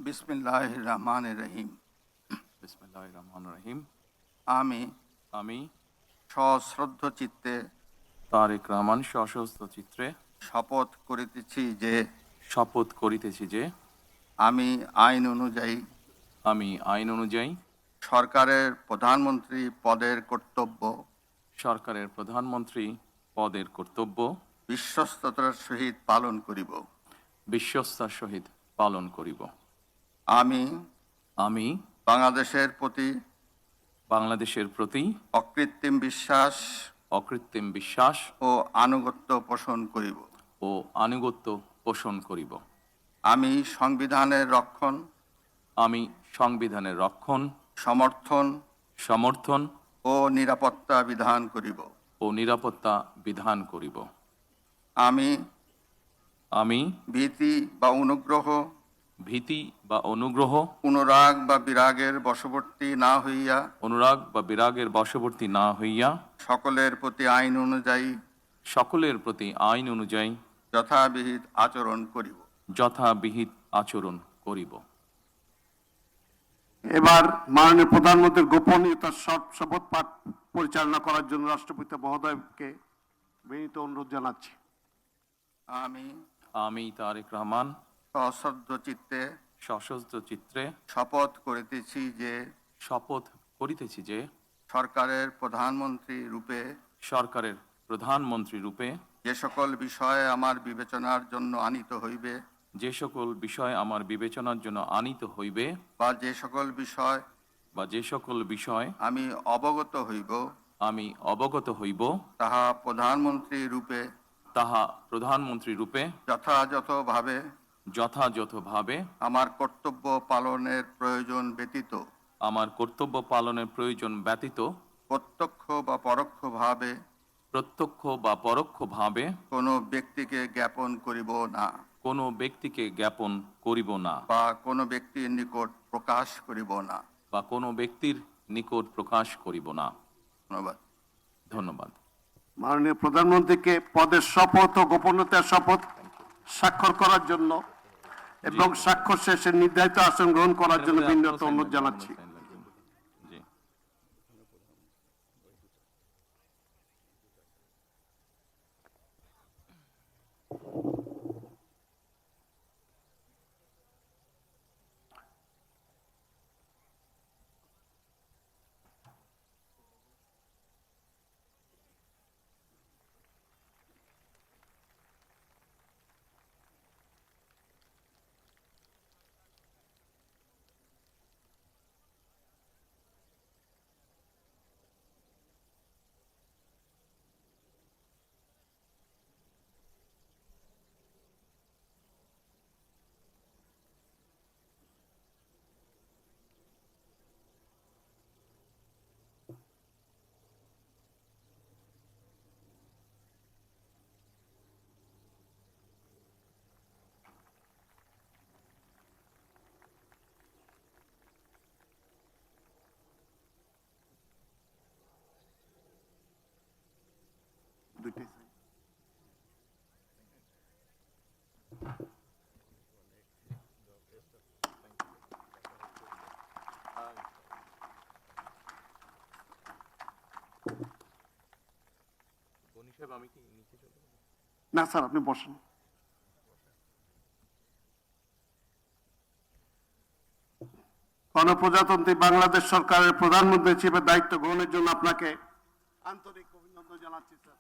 বিসমিল্লাহির রহমানির রহিম। বিসমিল্লাহির রহমানির রহিম। আমি আমি সশ্রদ্ধ চিত্তে তারেক রহমান সশস্ত্র চিত্রে শপথ করিতেছি যে আমি আইন অনুযায়ী আইন অনুযায়ী সরকারের প্রধানমন্ত্রী পদের কর্তব্য বিশ্বস্ততার সহিত পালন করিব। বিশ্বস্তার সহিত পালন করিব। আমি বাংলাদেশের প্রতি অকৃত্রিম বিশ্বাস ও আনুগত্য পোষণ করিব। আমি সংবিধানের রক্ষণ, সমর্থন ও নিরাপত্তা বিধান করিব। আমি ভীতি বা অনুগ্রহ, অনুরাগ বা বিরাগের বশবর্তী না হইয়া সকলের প্রতি আইন অনুযায়ী যথাবিহিত আচরণ করিব। এবার মাননীয় প্রধানমন্ত্রীর গোপনীয়তার শপথ পাঠ পরিচালনা করার জন্য রাষ্ট্রপতি মহোদয়কে বিনীত অনুরোধ জানাচ্ছি। আমি তারেক রহমান সশস্ত্র চিত্রে শপথ করিতেছি যে সরকারের প্রধানমন্ত্রী রূপে যে সকল বিষয় আমার বিবেচনার জন্য আনিত হইবে বা যে সকল বিষয় আমি অবগত হইব তাহা প্রধানমন্ত্রী রূপে যথাযথভাবে আমার কর্তব্য পালনের প্রয়োজন ব্যতীত প্রত্যক্ষ বা পরোক্ষভাবে কোনো ব্যক্তিকে জ্ঞাপন করিব না বা কোনো ব্যক্তির নিকট প্রকাশ করিব না। ধন্যবাদ। মাননীয় প্রধানমন্ত্রীকে পদের শপথ ও গোপনীয়তার শপথ স্বাক্ষর করার জন্য এবং স্বাক্ষর শেষে নির্ধারিত আসন গ্রহণ করার জন্য বিনীত অনুরোধ জানাচ্ছি। না স্যার, আপনি বসেন। গণপ্রজাতন্ত্রী বাংলাদেশ সরকারের প্রধানমন্ত্রী হিসেবে দায়িত্ব গ্রহণের জন্য আপনাকে আন্তরিক অভিনন্দন জানাচ্ছি স্যার।